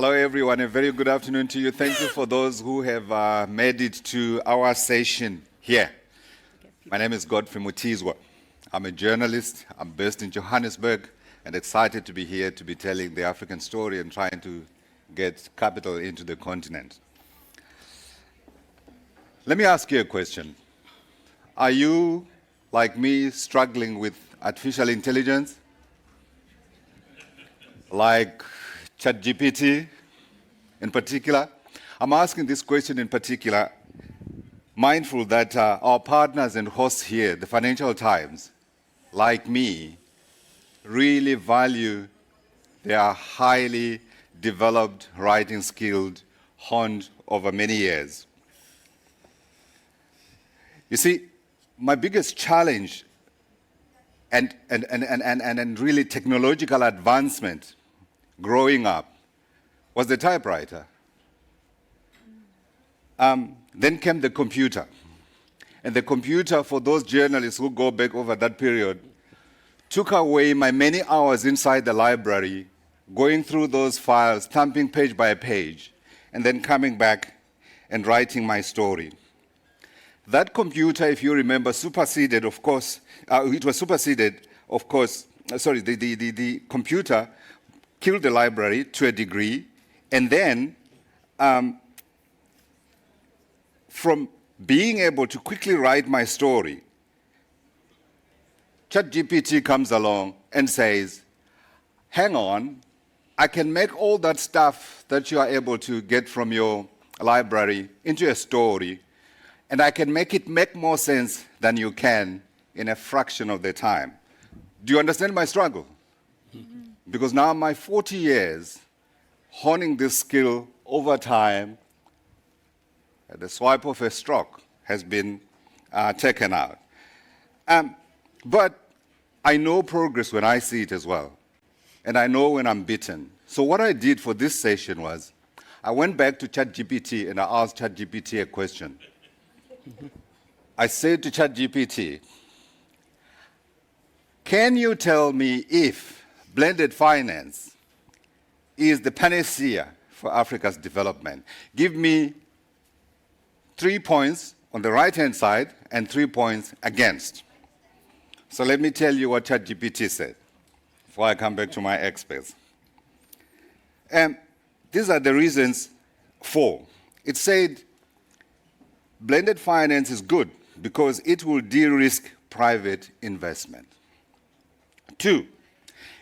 Hello, everyone. A very good afternoon to you. Thank you for those who have made it to our session here. My name is Godfrey Mutizwa. I'm a journalist. I'm based in Johannesburg and excited to be here to be telling the African story and trying to get capital into the continent. Let me ask you a question. Are you, like me, struggling with artificial intelligence? Like ChatGPT in particular? I'm asking this question in particular, mindful that our partners and hosts here, the Financial Times, like me, really value their highly developed, writing skilled, honed over many years. You see, my biggest challenge and really technological advancement growing up was the typewriter. Then came the computer. And the computer, for those journalists who go back over that period, took away my many hours inside the library, going through those files, thumping page by page, and then coming back and writing my story. That computer, if you remember, superseded, of course, the computer killed the library to a degree, and then from being able to quickly write my story, ChatGPT comes along and says, hang on, I can make all that stuff that you are able to get from your library into a story, and I can make it make more sense than you can in a fraction of the time. Do you understand my struggle? Mm-hmm. Because now my 40 years honing this skill over time, at the swipe of a stroke has been taken out. But I know progress when I see it as well. And I know when I'm beaten. So what I did for this session was, I went back to ChatGPT and I asked ChatGPT a question. I said to ChatGPT, can you tell me if blended finance is the panacea for Africa's development? Give me 3 points on the right-hand side and 3 points against. So let me tell you what ChatGPT said before I come back to my experts. These are the reasons for. It said, blended finance is good because it will de-risk private investment. 2,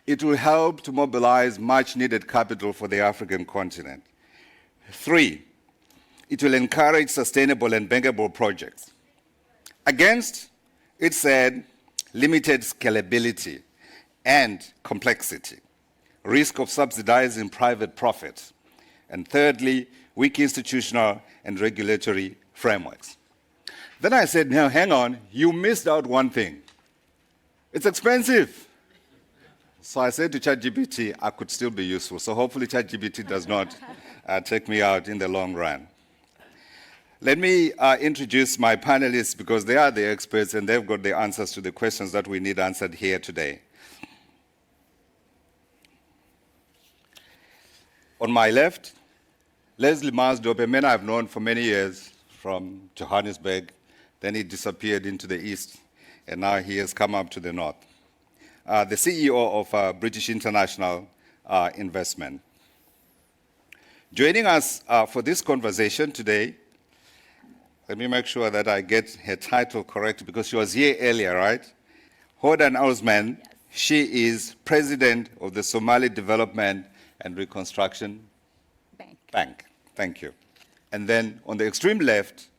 it will help to mobilize much-needed capital for the African continent. 3, it will encourage sustainable and bankable projects. Against, it said limited scalability and complexity, risk of subsidizing private profit, and thirdly, weak institutional and regulatory frameworks. Then I said, now hang on, you missed out one thing. It's expensive. So I said to ChatGPT, I could still be useful. So hopefully ChatGPT does not take me out in the long run. Let me introduce my panelists because they are the experts and they've got the answers to the questions that we need answered here today. On my left, Leslie Marsdorp, a man I've known for many years from Johannesburg. Then he disappeared into the east, and now he has come up to the north. The CEO of British International Investment. Joining us for this conversation today, let me make sure that I get her title correct because she was here earlier, right? Hodan Osman, yes. She is president of the Somali Development and Reconstruction Bank. Thank you. And then on the extreme left,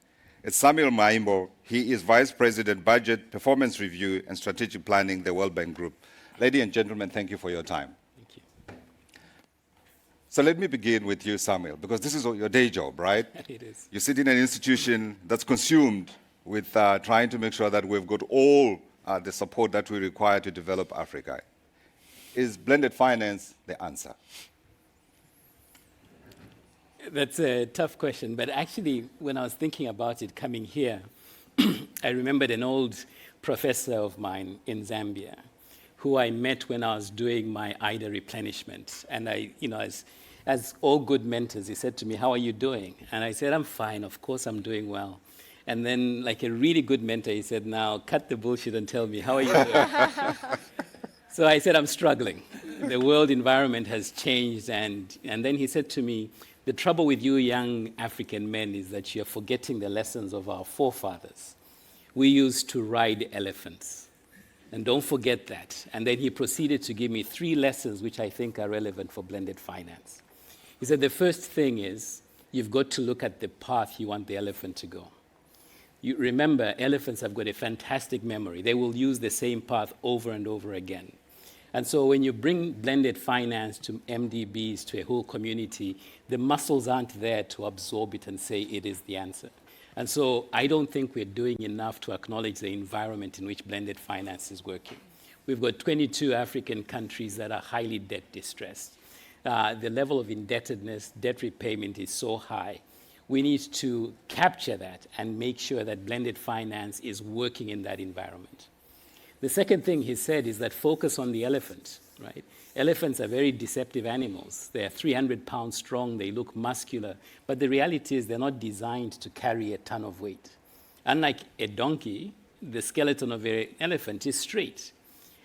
it's Samuel Maimbo. He is Vice President, Budget, Performance Review, and Strategic Planning, the World Bank Group. Ladies and gentlemen, thank you for your time. Thank you. So let me begin with you, Samuel, because this is your day job, right? It is. You sit in an institution that's consumed with trying to make sure that we've got all the support that we require to develop Africa. Is blended finance the answer? That's a tough question, but actually, when I was thinking about it coming here, I remembered an old professor of mine in Zambia, who I met when I was doing my IDA replenishment. And I was as all good mentors, he said to me, "How are you doing?" And I said, "I'm fine. Of course, I'm doing well." And then, like a really good mentor, he said, "Now cut the bullshit and tell me, how are you doing?" So I said, "I'm struggling. The world environment has changed." And then he said to me, "The trouble with you young African men is that you're forgetting the lessons of our forefathers. We used to ride elephants. And don't forget that." And then he proceeded to give me 3 lessons which I think are relevant for blended finance. He said, the first thing is, you've got to look at the path you want the elephant to go. You remember, elephants have got a fantastic memory. They will use the same path over and over again. And so when you bring blended finance to MDBs, to a whole community, the muscles aren't there to absorb it and say it is the answer. And so I don't think we're doing enough to acknowledge the environment in which blended finance is working. We've got 22 African countries that are highly debt distressed. The level of indebtedness, debt repayment is so high. We need to capture that and make sure that blended finance is working in that environment. The second thing he said is that focus on the elephant, right? Elephants are very deceptive animals. They are 300 pounds strong, they look muscular, but the reality is they're not designed to carry a ton of weight. Unlike a donkey, the skeleton of an elephant is straight.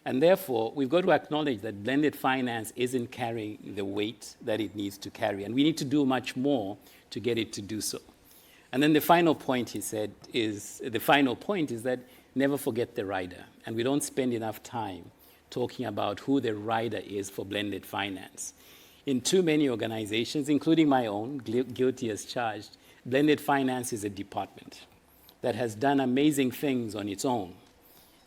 And therefore, we've got to acknowledge that blended finance isn't carrying the weight that it needs to carry, and we need to do much more to get it to do so. And then the final point, he said, is that never forget the rider. And we don't spend enough time talking about who the rider is for blended finance. In too many organizations, including my own, guilty as charged, blended finance is a department that has done amazing things on its own.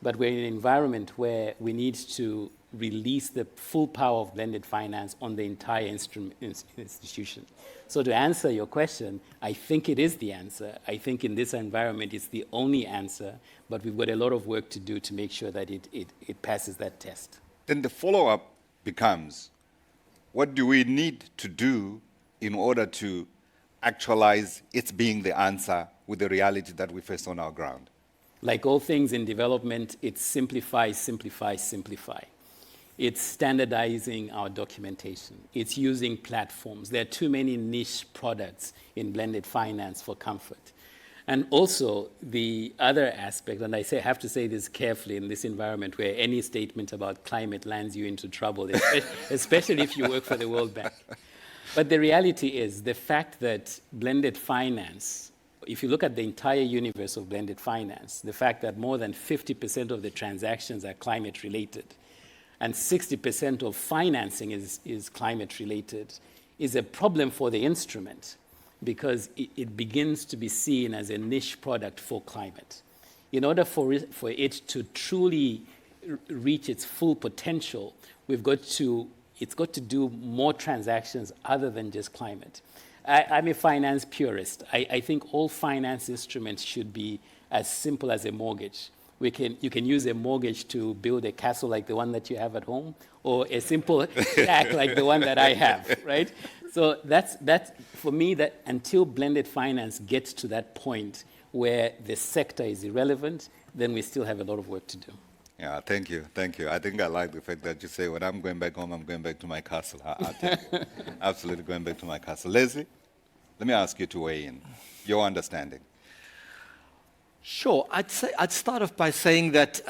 But we're in an environment where we need to release the full power of blended finance on the entire institution. So to answer your question, I think it is the answer. I think in this environment it's the only answer, but we've got a lot of work to do to make sure that it passes that test. Then the follow-up becomes, what do we need to do in order to actualize its being the answer with the reality that we face on our ground? Like all things in development, it's simplify, simplify, simplify. It's standardizing our documentation. It's using platforms. There are too many niche products in blended finance for comfort. And also, the other aspect, and I have to say this carefully in this environment where any statement about climate lands you into trouble, especially if you work for the World Bank. But the reality is the fact that blended finance, if you look at the entire universe of blended finance, the fact that more than 50% of the transactions are climate related, and 60% of financing is climate related, is a problem for the instrument because it begins to be seen as a niche product for climate. In order for it to truly reach its full potential, it's got to do more transactions other than just climate. I'm a finance purist. I think all finance instruments should be as simple as a mortgage. You can use a mortgage to build a castle like the one that you have at home, or a simple shack like the one that I have, right? So that's for me, that until blended finance gets to that point where the sector is irrelevant, then we still have a lot of work to do. Yeah, thank you. I think I like the fact that you say, when I'm going back home, I'm going back to my castle. I'll tell you. Absolutely going back to my castle. Leslie, let me ask you to weigh in. Your understanding. Sure. I'd start off by saying that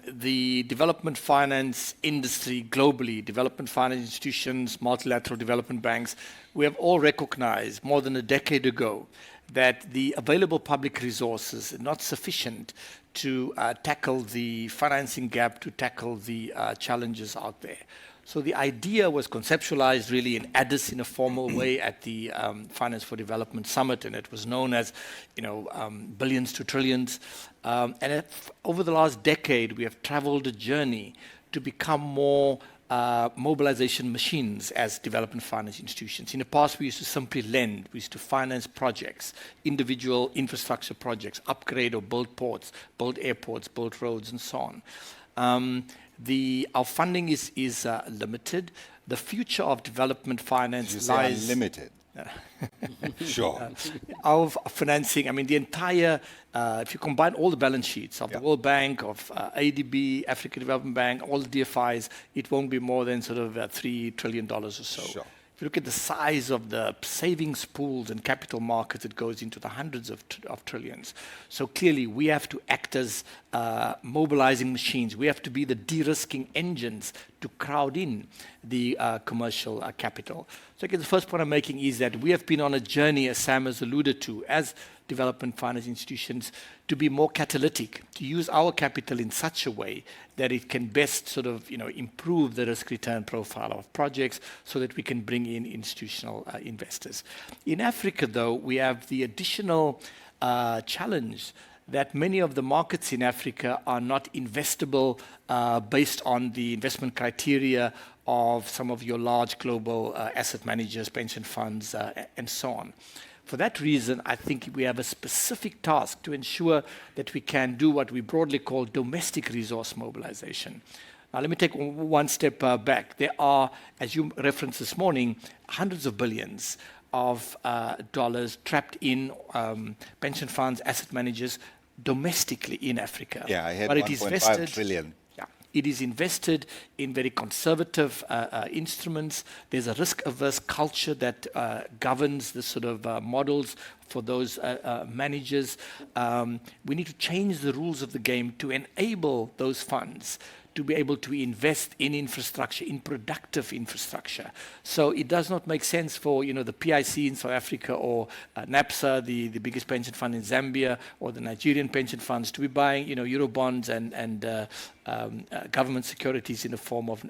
the development finance industry globally, development finance institutions, multilateral development banks, we have all recognized more than a decade ago that the available public resources are not sufficient to tackle the financing gap, to tackle the challenges out there. So the idea was conceptualized really in Addis in a formal way at the Finance for Development Summit, and it was known as, billions to trillions. Over the last decade, we have traveled a journey to become more mobilization machines as development finance institutions. In the past, we used to simply lend. We used to finance projects, individual infrastructure projects, upgrade or build ports, build airports, build roads, and so on. Our funding is limited. The future of development finance lies... Unlimited. Sure. Our financing, the entire, if you combine all the balance sheets of the World Bank, of ADB, African Development Bank, all the DFIs, it won't be more than sort of $3 trillion or so. Sure. If you look at the size of the savings pools and capital markets, it goes into the hundreds of trillions. So clearly, we have to act as mobilizing machines. We have to be the de-risking engines to crowd in the commercial capital. So again, the first point I'm making is that we have been on a journey, as Sam has alluded to, as development finance institutions, to be more catalytic, to use our capital in such a way that it can best sort of, improve the risk return profile of projects so that we can bring in institutional investors. In Africa, though, we have the additional challenge that many of the markets in Africa are not investable based on the investment criteria of some of your large global asset managers, pension funds, and so on. For that reason, I think we have a specific task to ensure that we can do what we broadly call domestic resource mobilization. Now, let me take one step back. There are, as you referenced this morning, hundreds of billions of dollars trapped in pension funds, asset managers, domestically in Africa. Yeah, I had but 1.5 trillion. It is invested in very conservative instruments. There's a risk-averse culture that governs the sort of models for those managers. We need to change the rules of the game to enable those funds to be able to invest in infrastructure, in productive infrastructure. So it does not make sense for the PIC in South Africa or NAPSA, the biggest pension fund in Zambia, or the Nigerian pension funds to be buying Euro bonds and government securities in the form of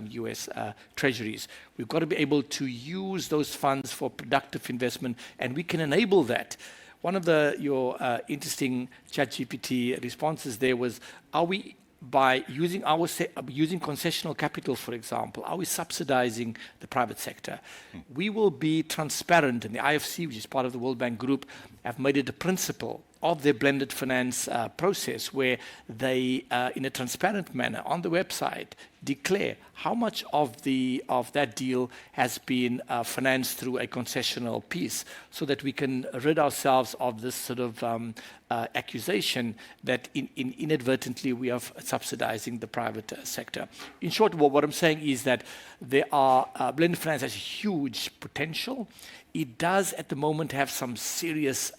US treasuries. We've got to be able to use those funds for productive investment, and we can enable that. One of your interesting ChatGPT responses there was, are we, by using concessional capital, for example, are we subsidizing the private sector? We will be transparent, and the IFC, which is part of the World Bank Group, have made it a principle of their blended finance process where they, in a transparent manner on the website, declare how much of that deal has been financed through a concessional piece, so that we can rid ourselves of this sort of accusation that inadvertently we are subsidizing the private sector. In short, what I'm saying is that blended finance has huge potential. It does at the moment have some serious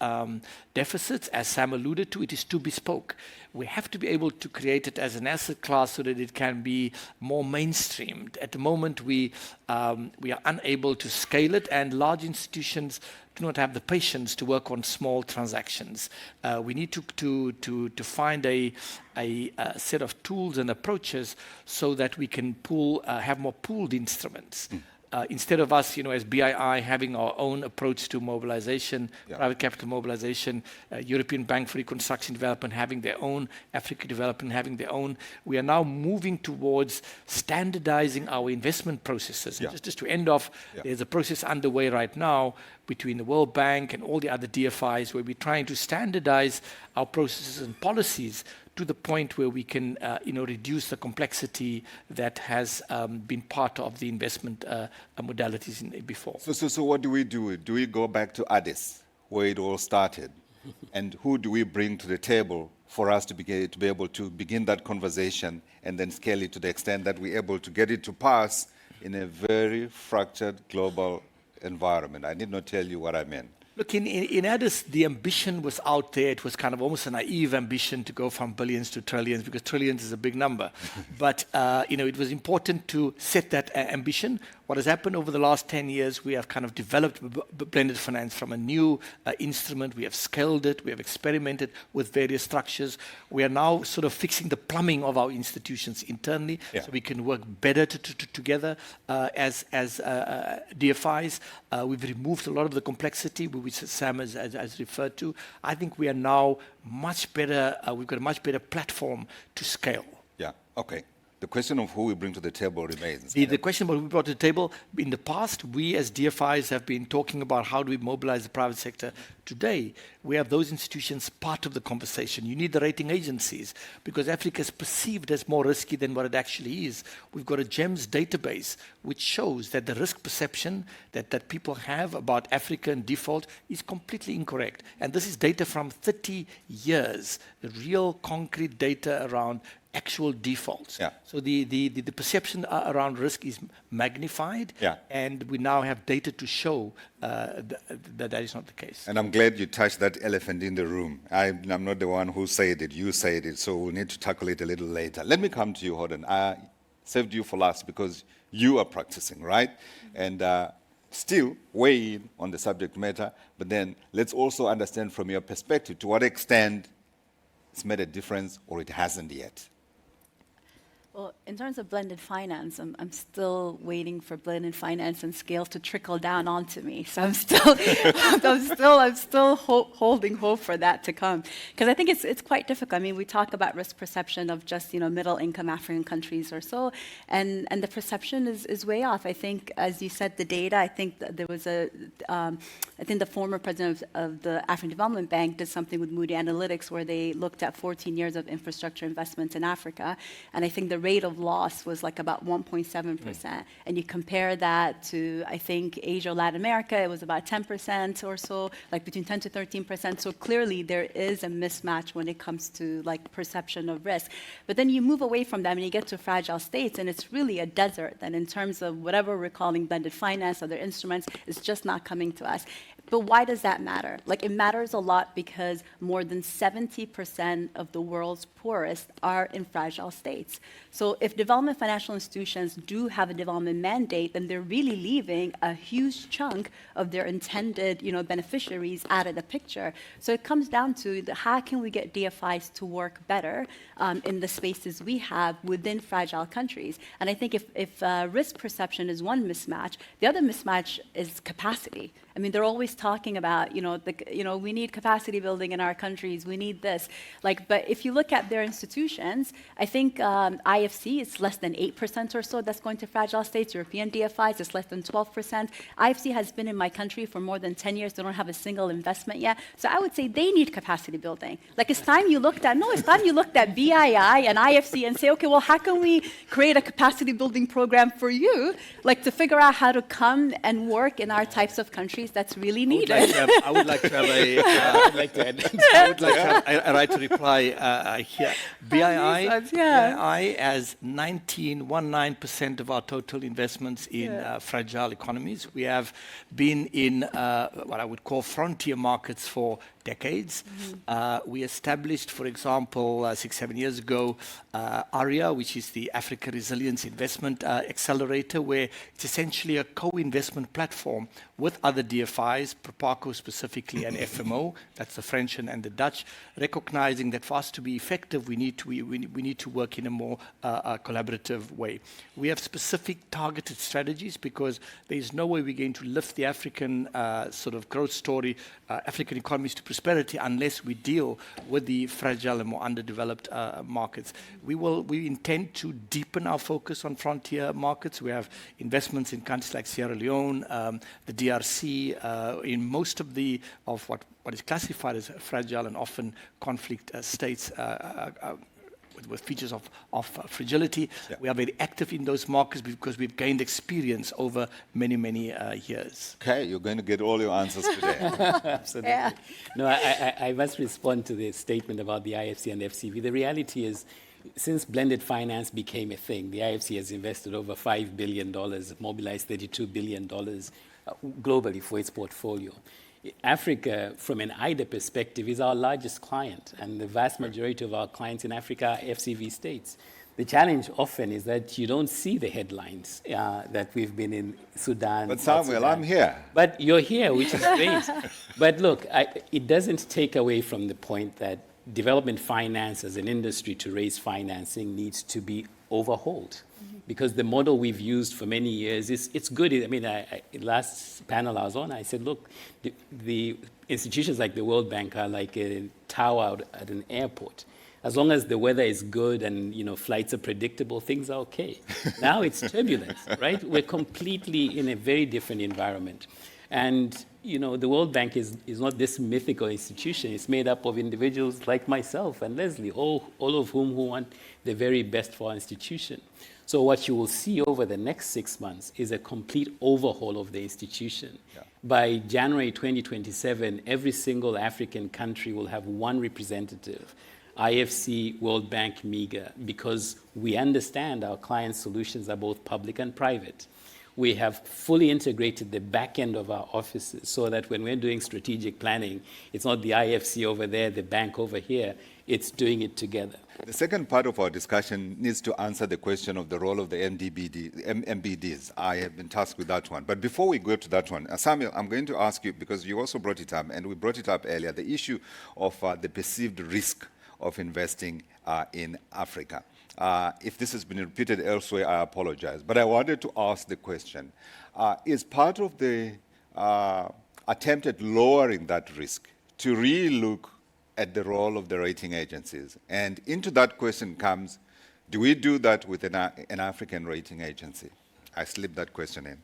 deficits. As Sam alluded to, it is too bespoke. We have to be able to create it as an asset class so that it can be more mainstreamed. At the moment, we are unable to scale it, and large institutions do not have the patience to work on small transactions. We need to find a set of tools and approaches so that we can have more pooled instruments. Instead of us, as BII, having our own approach to mobilization, private capital mobilization, European Bank for Reconstruction and Development having their own, Africa Development having their own, we are now moving towards standardizing our investment processes. Yeah. Just to end off, there's a process underway right now between the World Bank and all the other DFIs where we're trying to standardize our processes and policies to the point where we can reduce the complexity that has been part of the investment modalities before. So what do we do? Do we go back to Addis, where it all started? And who do we bring to the table for us to be able to begin that conversation and then scale it to the extent that we're able to get it to pass in a very fractured global environment? I did not tell you what I meant. Look, in Addis, the ambition was out there. It was kind of almost a naive ambition to go from billions to trillions, because trillions is a big number. But, it was important to set that ambition. What has happened over the last 10 years, we have kind of developed blended finance from a new instrument. We have scaled it. We have experimented with various structures. We are now sort of fixing the plumbing of our institutions internally, so we can work better together as DFIs. We've removed a lot of the complexity, which Sam has referred to. I think we are now much better. We've got a much better platform to scale. Yeah, okay. The question of who we bring to the table remains. The question about who we brought to the table, in the past, we as DFIs have been talking about how do we mobilize the private sector. Today, we have those institutions part of the conversation. You need the rating agencies, because Africa is perceived as more risky than what it actually is. We've got a GEMS database which shows that the risk perception that people have about Africa in default is completely incorrect. And this is data from 30 years, the real concrete data around actual defaults. Yeah. So the perception around risk is magnified, Yeah. and we now have data to show that is not the case. And I'm glad you touched that elephant in the room. I'm not the one who said it, you said it, so we'll need to tackle it a little later. Let me come to you, Horden. I saved you for last because you are practicing, right? And still weigh in on the subject matter, but then let's also understand from your perspective to what extent it's made a difference or it hasn't yet. Well, in terms of blended finance, I'm still waiting for blended finance and scale to trickle down onto me. So I'm still, holding hope for that to come, because I think it's quite difficult. I mean, we talk about risk perception of just middle-income African countries or so, and the perception is way off. I think, as you said, the data. I think there was I think the former president of the African Development Bank did something with Moody Analytics where they looked at 14 years of infrastructure investments in Africa, and I think the rate of loss was like about 1.7%. And you compare that to, I think, Asia or Latin America, it was about 10% or so, like between 10 to 13%. So clearly there is a mismatch when it comes to like perception of risk. But then you move away from that and you get to fragile states, and it's really a desert. And in terms of whatever we're calling blended finance, other instruments, it's just not coming to us. But why does that matter? Like, it matters a lot because more than 70% of the world's poorest are in fragile states. So if development financial institutions do have a development mandate, then they're really leaving a huge chunk of their intended, beneficiaries out of the picture. So it comes down to how can we get DFIs to work better in the spaces we have within fragile countries? And I think if risk perception is one mismatch, the other mismatch is capacity. I mean, they're always talking about, we need capacity building in our countries, we need this. But if you look at their institutions, I think IFC is less than 8% or so that's going to fragile states. European DFIs is less than 12%. IFC has been in my country for more than 10 years. They don't have a single investment yet. So I would say they need capacity building. It's time you looked at BII and IFC and say, okay, well, how can we create a capacity building program for you, to figure out how to come and work in our types of countries that's really needed. I would like to have a right to reply here. BII has 19% of our total investments in fragile economies. We have been in what I would call frontier markets for decades. We established, for example, 6-7 years ago, ARIA, which is the Africa Resilience Investment Accelerator, where it's essentially a co-investment platform with other DFIs, Proparco specifically, and FMO, that's the French and the Dutch, recognizing that for us to be effective, we need to work in a more collaborative way. We have specific targeted strategies because there is no way we're going to lift the African sort of growth story, African economies to prosperity, unless we deal with the fragile and more underdeveloped markets. We intend to deepen our focus on frontier markets. We have investments in countries like Sierra Leone, the DRC, in most of what is classified as fragile and often conflict states with features of fragility. Yeah. We are very active in those markets because we've gained experience over many, many years. Okay, you're going to get all your answers today. Absolutely. Yeah. No, I must respond to the statement about the IFC and FCV. The reality is, since blended finance became a thing, the IFC has invested over $5 billion, mobilized $32 billion globally for its portfolio. Africa, from an IDA perspective, is our largest client, and the vast majority of our clients in Africa are FCV states. The challenge often is that you don't see the headlines that we've been in Sudan. But Samuel, I'm here. But you're here, which is great. But look, it doesn't take away from the point that development finance as an industry to raise financing needs to be overhauled. Because the model we've used for many years, it's good. I mean, last panel I was on, I said, look, the institutions like the World Bank are like a tower at an airport. As long as the weather is good and flights are predictable, things are okay. Now it's turbulence, right? We're completely in a very different environment. And the World Bank is not this mythical institution. It's made up of individuals like myself and Leslie, all of whom who want the very best for our institution. So what you will see over the next 6 months is a complete overhaul of the institution. Yeah. By January 2027, every single African country will have one representative IFC, World Bank, MEGA, because we understand our client solutions are both public and private. We have fully integrated the back end of our offices so that when we're doing strategic planning, it's not the IFC over there, the bank over here, it's doing it together. The second part of our discussion needs to answer the question of the role of the MDBs. I have been tasked with that one. But before we go to that one, Samuel, I'm going to ask you, because you also brought it up, and we brought it up earlier, the issue of the perceived risk of investing in Africa. If this has been repeated elsewhere, I apologize. But I wanted to ask the question, is part of the attempt at lowering that risk to really look at the role of the rating agencies? And into that question comes, do we do that with an African rating agency? I slipped that question in.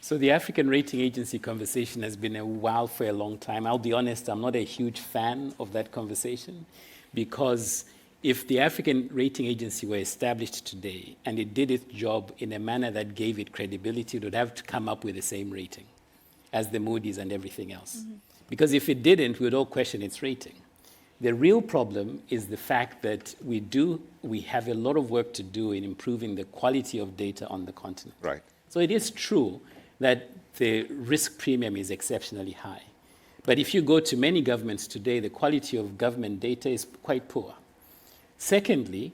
So the African rating agency conversation has been a while for a long time. I'll be honest, I'm not a huge fan of that conversation, because if the African rating agency were established today and it did its job in a manner that gave it credibility, it would have to come up with the same rating as the Moody's and everything else. Mm-hmm. Because if it didn't, we would all question its rating. The real problem is the fact that we have a lot of work to do in improving the quality of data on the continent. Right. So it is true that the risk premium is exceptionally high. But if you go to many governments today, the quality of government data is quite poor. Secondly,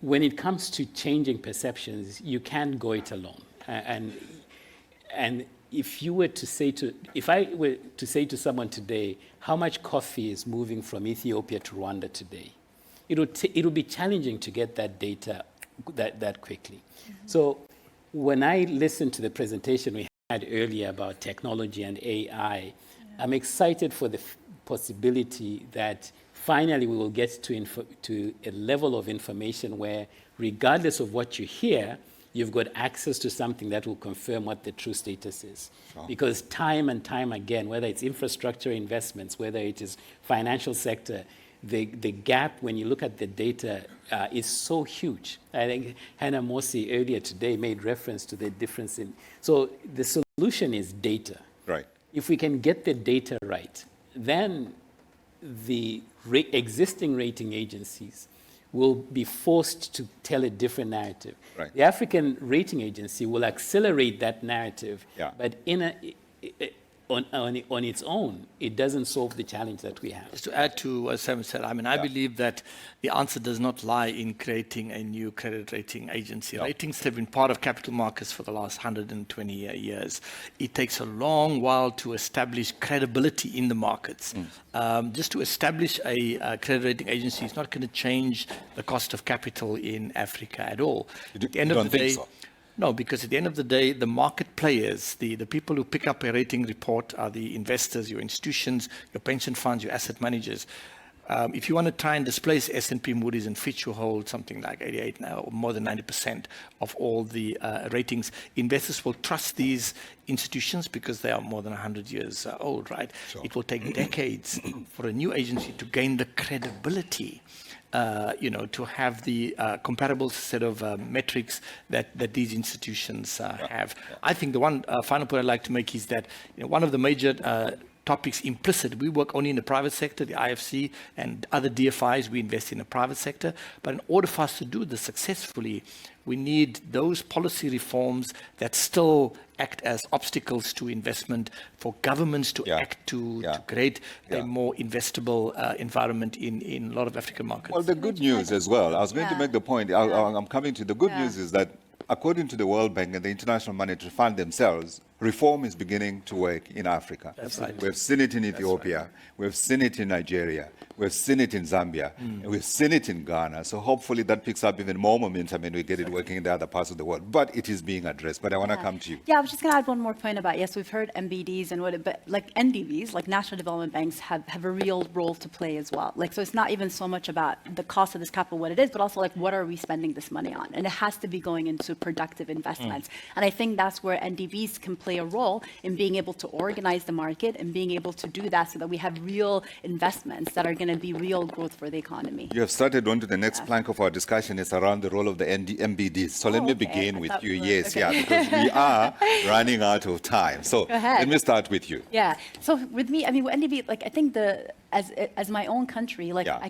when it comes to changing perceptions, you can't go it alone. And if I were to say to someone today, how much coffee is moving from Ethiopia to Rwanda today, it would be challenging to get that data that quickly. Mm-hmm. So when I listened to the presentation we had earlier about technology and AI, I'm excited for the possibility that finally we will get to a level of information where, regardless of what you hear, you've got access to something that will confirm what the true status is. Sure. Because time and time again, whether it's infrastructure investments, whether it is financial sector, the gap when you look at the data is so huge. I think Hannah Mosi earlier today made reference to the difference in. So the solution is data. Right. If we can get the data right, then the existing rating agencies will be forced to tell a different narrative. Right. The African rating agency will accelerate that narrative, but on its own, it doesn't solve the challenge that we have. Just to add to what Sam said, I believe that the answer does not lie in creating a new credit rating agency. Ratings have been part of capital markets for the last 120 years. It takes a long while to establish credibility in the markets. Just to establish a credit rating agency is not going to change the cost of capital in Africa at all. At the end of the day, so? No, because at the end of the day, the market players, the people who pick up a rating report are the investors, your institutions, your pension funds, your asset managers. If you want to try and displace S&P, Moody's, and Fitch, who hold something like 88 now, or more than 90% of all the ratings, investors will trust these institutions because they are more than 100 years old, right? Sure. It will take decades for a new agency to gain the credibility to have the comparable set of metrics that these institutions have. I think the one final point I'd like to make is that one of the major topics implicit, we work only in the private sector, the IFC and other DFIs, we invest in the private sector. But in order for us to do this successfully, we need those policy reforms that still act as obstacles to investment, for governments to act to create a more investable environment in a lot of African markets. Well, the good news as well, I was going to make the point, I'm coming to the good news is that according to the World Bank and the International Monetary Fund themselves, reform is beginning to work in Africa. That's right. We've seen it in Ethiopia, we've seen it in Nigeria, we've seen it in Zambia, and we've seen it in Ghana. So hopefully that picks up even more momentum and we get it working in the other parts of the world. But it is being addressed. But I want to come to you. Yeah, I was just going to add one more point about, yes, we've heard MBDs but like NDBs, like national development banks, have a real role to play as well. Like, so it's not even so much about the cost of this capital, what it is, but also like, what are we spending this money on? And it has to be going into productive investments. And I think that's where NDBs can play a role in being able to organize the market and being able to do that so that we have real investments that are going to be real growth for the economy. You have started on to the next plank of our discussion. It's around the role of the MBDs. So let me begin with you. Yes, because we are running out of time. So let me start with you. Yeah. So with me, I mean, with NDB, like I think as my own country, like Yeah.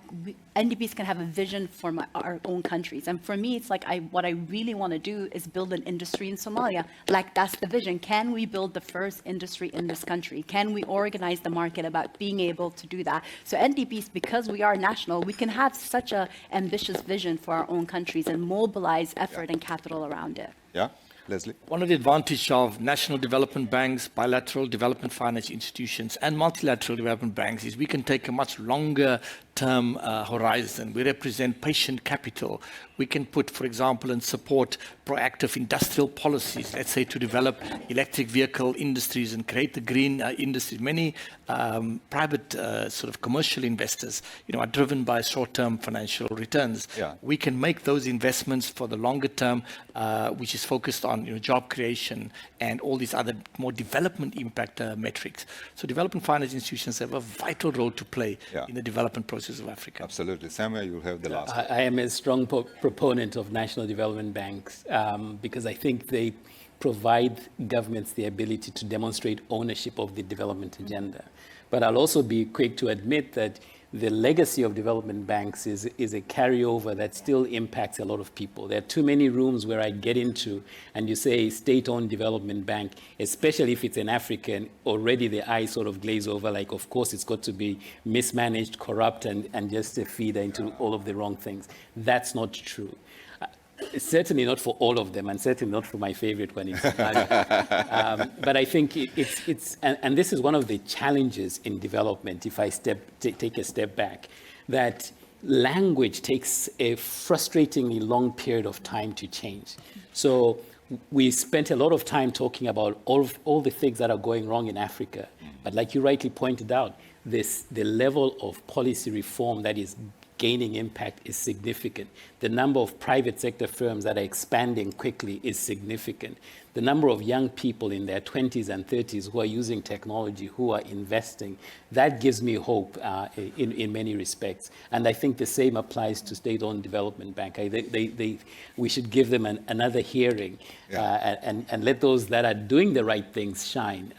NDBs can have a vision for our own countries. And for me, it's like what I really want to do is build an industry in Somalia. Like that's the vision. Can we build the first industry in this country? Can we organize the market about being able to do that? So NDBs, because we are national, we can have such a ambitious vision for our own countries and mobilize effort and capital around it. Yeah, Leslie? One of the advantages of national development banks, bilateral development finance institutions, and multilateral development banks is we can take a much longer term horizon. We represent patient capital. We can put, for example, and support proactive industrial policies, let's say to develop electric vehicle industries and create the green industry. Many private sort of commercial investors, are driven by short-term financial returns. Yeah. We can make those investments for the longer term, which is focused on job creation and all these other more development impact metrics. So development finance institutions have a vital role to play in the development process of Africa. Absolutely. Samuel, you'll have the last word. I am a strong proponent of national development banks because I think they provide governments the ability to demonstrate ownership of the development agenda. But I'll also be quick to admit that the legacy of development banks is a carryover that still impacts a lot of people. There are too many rooms where I get into and you say state-owned development bank, especially if it's an African, already the eyes sort of glaze over, like, of course, it's got to be mismanaged, corrupt, and just a feeder into all of the wrong things. That's not true. Certainly not for all of them, and certainly not for my favorite one in Somalia. But I think it's and this is one of the challenges in development, if I take a step back, that language takes a frustratingly long period of time to change. So we spent a lot of time talking about all the things that are going wrong in Africa. But like you rightly pointed out, the level of policy reform that is gaining impact is significant. The number of private sector firms that are expanding quickly is significant. The number of young people in their 20s and 30s who are using technology, who are investing, that gives me hope in many respects. And I think the same applies to state-owned development bank. We should give them another hearing and let those that are doing the right things shine.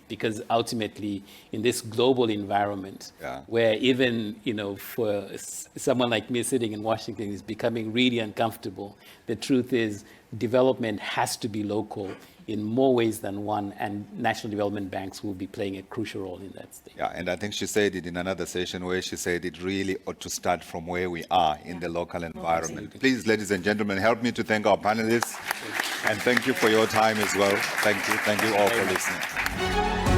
Because ultimately, in this global environment, where even for someone like me sitting in Washington is becoming really uncomfortable, the truth is development has to be local in more ways than one, and national development banks will be playing a crucial role in that state. Yeah, and I think she said it in another session where she said it really ought to start from where we are in the local environment. Absolutely. Please, ladies and gentlemen, help me to thank our panelists, and thank you for your time as well. Thank you all for listening.